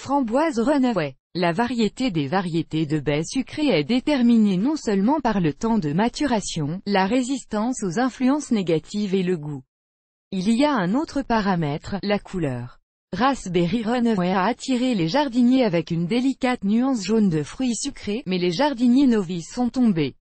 Framboise Runaway. La variété des variétés de baies sucrées est déterminée non seulement par le temps de maturation, la résistance aux influences négatives et le goût. Il y a un autre paramètre, la couleur. Raspberry Runaway a attiré les jardiniers avec une délicate nuance jaune de fruits sucrés, mais les jardiniers novices sont tombés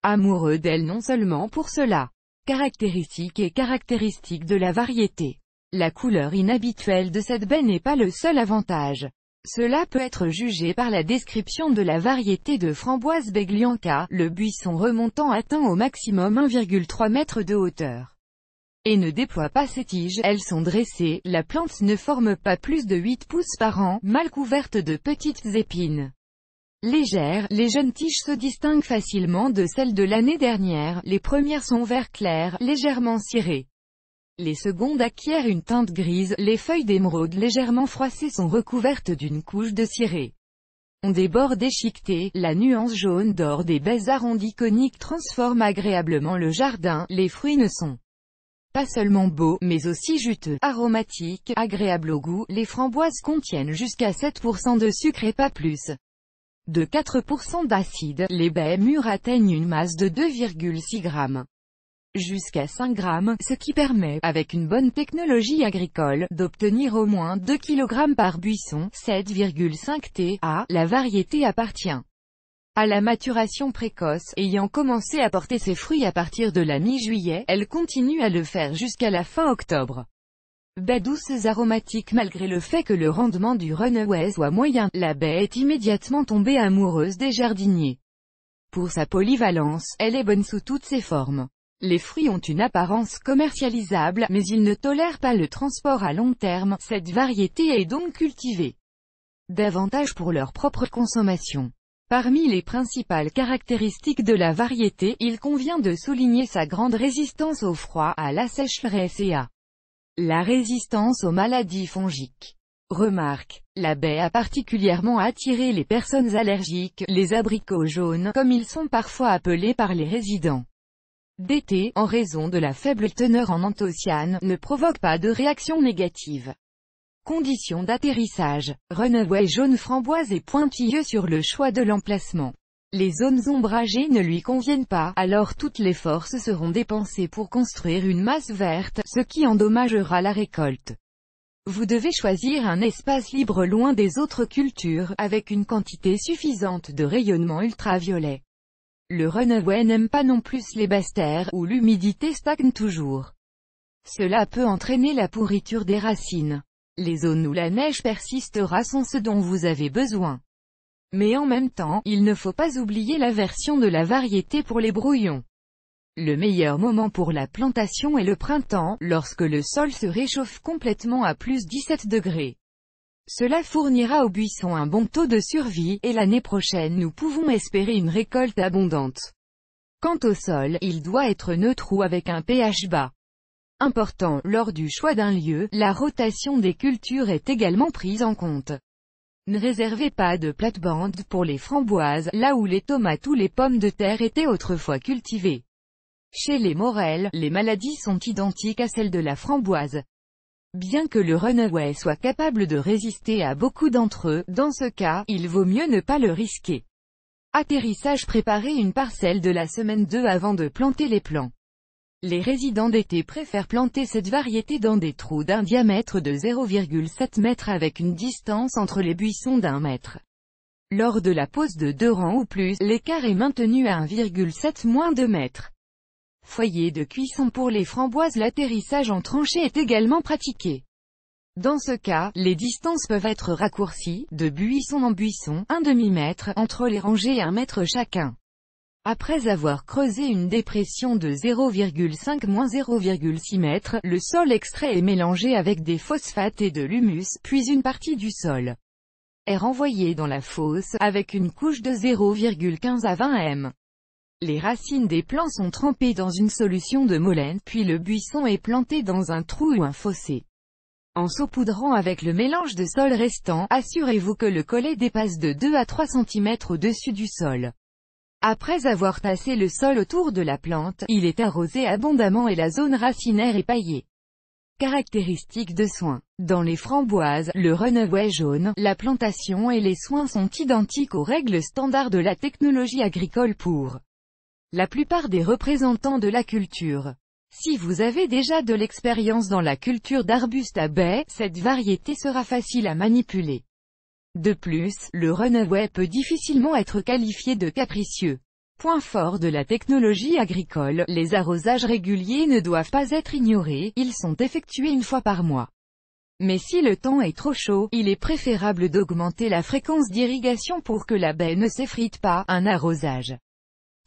amoureux d'elle non seulement pour cela. Caractéristiques et caractéristiques de la variété. La couleur inhabituelle de cette baie n'est pas le seul avantage. Cela peut être jugé par la description de la variété de framboise Beglianca, le buisson remontant atteint au maximum 1,3 m de hauteur. Et ne déploie pas ses tiges, elles sont dressées, la plante ne forme pas plus de 8 pouces par an, mal couverte de petites épines. Légères, les jeunes tiges se distinguent facilement de celles de l'année dernière, les premières sont vert clair, légèrement cirées. Les secondes acquièrent une teinte grise, les feuilles d'émeraude légèrement froissées sont recouvertes d'une couche de ciré. On des bords déchiquetés, la nuance jaune d'or des baies arrondies coniques transforme agréablement le jardin, les fruits ne sont pas seulement beaux, mais aussi juteux, aromatiques, agréables au goût, les framboises contiennent jusqu'à 7% de sucre et pas plus de 4% d'acide, les baies mûres atteignent une masse de 2,6 g. Jusqu'à 5 g, ce qui permet, avec une bonne technologie agricole, d'obtenir au moins 2 kg par buisson, 7,5 t. La variété appartient à la maturation précoce, ayant commencé à porter ses fruits à partir de la mi-juillet, elle continue à le faire jusqu'à la fin octobre. Baies douces aromatiques. Malgré le fait que le rendement du Runaway soit moyen, la baie est immédiatement tombée amoureuse des jardiniers. Pour sa polyvalence, elle est bonne sous toutes ses formes. Les fruits ont une apparence commercialisable, mais ils ne tolèrent pas le transport à long terme, cette variété est donc cultivée davantage pour leur propre consommation. Parmi les principales caractéristiques de la variété, il convient de souligner sa grande résistance au froid, à la sécheresse et à la résistance aux maladies fongiques. Remarque. La baie a particulièrement attiré les personnes allergiques, les abricots jaunes, comme ils sont parfois appelés par les résidents d'été, en raison de la faible teneur en anthocyanes, ne provoque pas de réaction négative. Conditions d'atterrissage. Runaway jaune framboise est pointilleux sur le choix de l'emplacement. Les zones ombragées ne lui conviennent pas, alors toutes les forces seront dépensées pour construire une masse verte, ce qui endommagera la récolte. Vous devez choisir un espace libre loin des autres cultures, avec une quantité suffisante de rayonnement ultraviolet. Le Runaway n'aime pas non plus les basses terres, où l'humidité stagne toujours. Cela peut entraîner la pourriture des racines. Les zones où la neige persistera sont ce dont vous avez besoin. Mais en même temps, il ne faut pas oublier la version de la variété pour les brouillons. Le meilleur moment pour la plantation est le printemps, lorsque le sol se réchauffe complètement à plus 17 degrés. Cela fournira aux buissons un bon taux de survie, et l'année prochaine nous pouvons espérer une récolte abondante. Quant au sol, il doit être neutre ou avec un pH bas. Important, lors du choix d'un lieu, la rotation des cultures est également prise en compte. Ne réservez pas de plate-bande pour les framboises, là où les tomates ou les pommes de terre étaient autrefois cultivées. Chez les morels, les maladies sont identiques à celles de la framboise. Bien que le Runaway soit capable de résister à beaucoup d'entre eux, dans ce cas, il vaut mieux ne pas le risquer. Atterrissage. Préparez une parcelle de la semaine 2 avant de planter les plants. Les résidents d'été préfèrent planter cette variété dans des trous d'un diamètre de 0,7 m avec une distance entre les buissons d'1 mètre. Lors de la pose de 2 rangs ou plus, l'écart est maintenu à 1,7-2 m. Foyer de cuisson. Pour les framboises, l'atterrissage en tranchée est également pratiqué. Dans ce cas, les distances peuvent être raccourcies, de buisson en buisson, 1 demi-mètre, entre les rangées 1 mètre chacun. Après avoir creusé une dépression de 0,5-0,6 m, le sol extrait est mélangé avec des phosphates et de l'humus, puis une partie du sol est renvoyée dans la fosse, avec une couche de 0,15 à 20 m. Les racines des plants sont trempées dans une solution de molène, puis le buisson est planté dans un trou ou un fossé. En saupoudrant avec le mélange de sol restant, assurez-vous que le collet dépasse de 2 à 3 cm au-dessus du sol. Après avoir tassé le sol autour de la plante, il est arrosé abondamment et la zone racinaire est paillée. Caractéristiques de soins. Dans les framboises, le Runaway jaune, la plantation et les soins sont identiques aux règles standards de la technologie agricole pour la plupart des représentants de la culture. Si vous avez déjà de l'expérience dans la culture d'arbustes à baies, cette variété sera facile à manipuler. De plus, le Runaway peut difficilement être qualifié de capricieux. Point fort de la technologie agricole, les arrosages réguliers ne doivent pas être ignorés, ils sont effectués une fois par mois. Mais si le temps est trop chaud, il est préférable d'augmenter la fréquence d'irrigation pour que la baie ne s'effrite pas. Un arrosage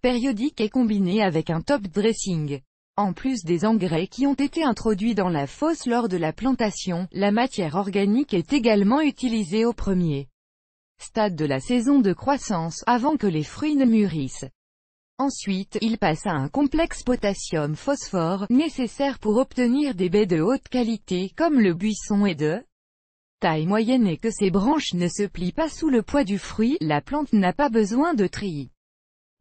périodique est combiné avec un top dressing. En plus des engrais qui ont été introduits dans la fosse lors de la plantation, la matière organique est également utilisée au premier stade de la saison de croissance, avant que les fruits ne mûrissent. Ensuite, il passe à un complexe potassium-phosphore, nécessaire pour obtenir des baies de haute qualité, comme le buisson est de taille moyenne et que ses branches ne se plient pas sous le poids du fruit. La plante n'a pas besoin de treillis.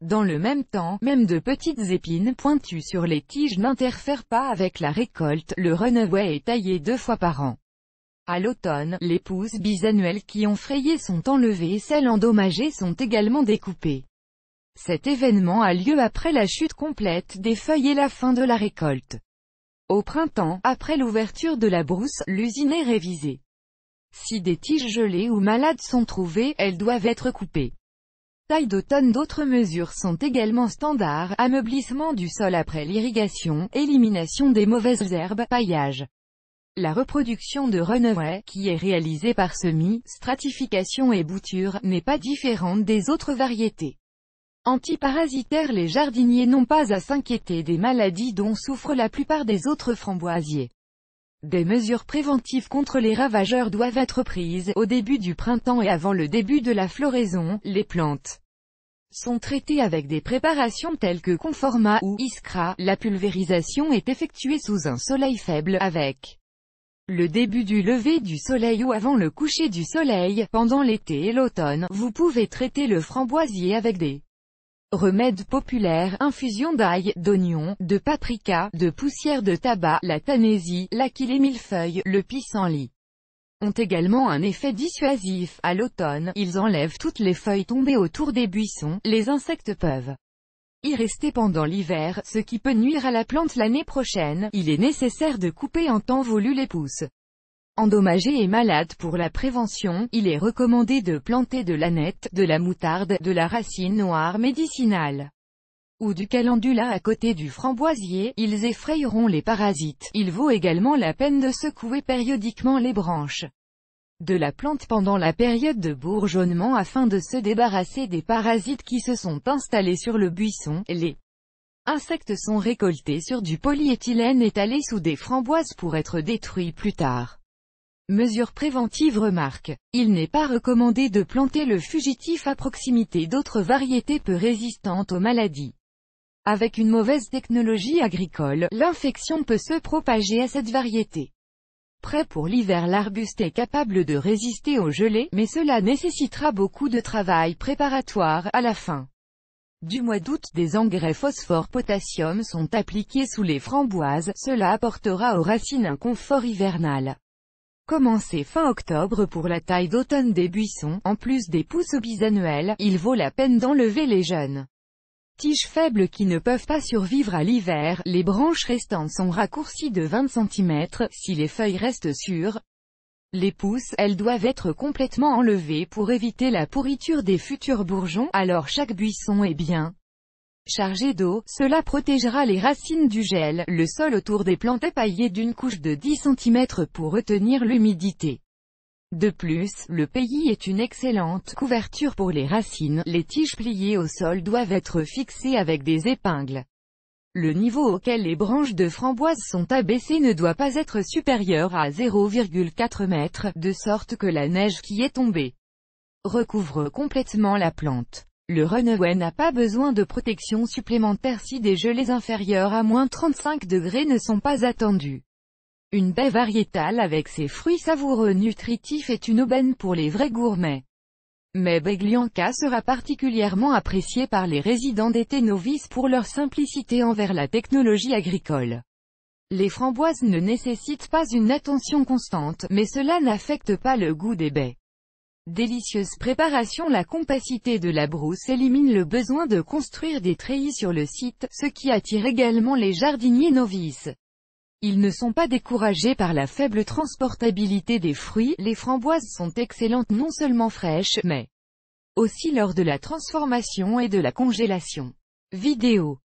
Dans le même temps, même de petites épines pointues sur les tiges n'interfèrent pas avec la récolte. Le Runaway est taillé 2 fois par an. À l'automne, les pousses bisannuelles qui ont frayé sont enlevées et celles endommagées sont également découpées. Cet événement a lieu après la chute complète des feuilles et la fin de la récolte. Au printemps, après l'ouverture de la brousse, l'usine est révisée. Si des tiges gelées ou malades sont trouvées, elles doivent être coupées. Taille d'automne. D'autres mesures sont également standards: ameublissement du sol après l'irrigation, élimination des mauvaises herbes, paillage. La reproduction de Runaway, qui est réalisée par semis, stratification et bouture, n'est pas différente des autres variétés. Antiparasitaires. Les jardiniers n'ont pas à s'inquiéter des maladies dont souffrent la plupart des autres framboisiers. Des mesures préventives contre les ravageurs doivent être prises au début du printemps et avant le début de la floraison. Les plantes sont traitées avec des préparations telles que Conforma ou Iskra. La pulvérisation est effectuée sous un soleil faible, avec le début du lever du soleil ou avant le coucher du soleil. Pendant l'été et l'automne, vous pouvez traiter le framboisier avec des remèdes populaires: infusion d'ail, d'oignon, de paprika, de poussière de tabac. La tanésie, l'aquil et millefeuille, le pissenlit ont également un effet dissuasif. À l'automne, ils enlèvent toutes les feuilles tombées autour des buissons. Les insectes peuvent y rester pendant l'hiver, ce qui peut nuire à la plante l'année prochaine. Il est nécessaire de couper en temps voulu les pousses endommagées et malades. Pour la prévention, il est recommandé de planter de l'aneth, de la moutarde, de la racine noire médicinale ou du calendula à côté du framboisier. Ils effrayeront les parasites. Il vaut également la peine de secouer périodiquement les branches de la plante pendant la période de bourgeonnement afin de se débarrasser des parasites qui se sont installés sur le buisson. Les insectes sont récoltés sur du polyéthylène étalé sous des framboises pour être détruits plus tard. Mesures préventives. Remarque: il n'est pas recommandé de planter le fugitif à proximité d'autres variétés peu résistantes aux maladies. Avec une mauvaise technologie agricole, l'infection peut se propager à cette variété. Prêt pour l'hiver, l'arbuste est capable de résister aux gelées, mais cela nécessitera beaucoup de travail préparatoire. À la fin du mois d'août, des engrais phosphore-potassium sont appliqués sous les framboises. Cela apportera aux racines un confort hivernal. Commencez fin octobre pour la taille d'automne des buissons. En plus des pousses bisannuelles, il vaut la peine d'enlever les jeunes tiges faibles qui ne peuvent pas survivre à l'hiver. Les branches restantes sont raccourcies de 20 cm. Si les feuilles restent sur les pousses, elles doivent être complètement enlevées pour éviter la pourriture des futurs bourgeons. Alors chaque buisson est bien chargé d'eau, cela protégera les racines du gel. Le sol autour des plantes est paillé d'une couche de 10 cm pour retenir l'humidité. De plus, le pays est une excellente couverture pour les racines. Les tiges pliées au sol doivent être fixées avec des épingles. Le niveau auquel les branches de framboise sont abaissées ne doit pas être supérieur à 0,4 m, de sorte que la neige qui est tombée recouvre complètement la plante. Le Runaway n'a pas besoin de protection supplémentaire si des gelées inférieures à -35 ne sont pas attendues. Une baie variétale avec ses fruits savoureux nutritifs est une aubaine pour les vrais gourmets. Mais Beglianka sera particulièrement apprécié par les résidents d'été novices pour leur simplicité envers la technologie agricole. Les framboises ne nécessitent pas une attention constante, mais cela n'affecte pas le goût des baies. Délicieuse préparation. La compacité de la brousse élimine le besoin de construire des treillis sur le site, ce qui attire également les jardiniers novices. Ils ne sont pas découragés par la faible transportabilité des fruits. Les framboises sont excellentes non seulement fraîches, mais aussi lors de la transformation et de la congélation. Vidéo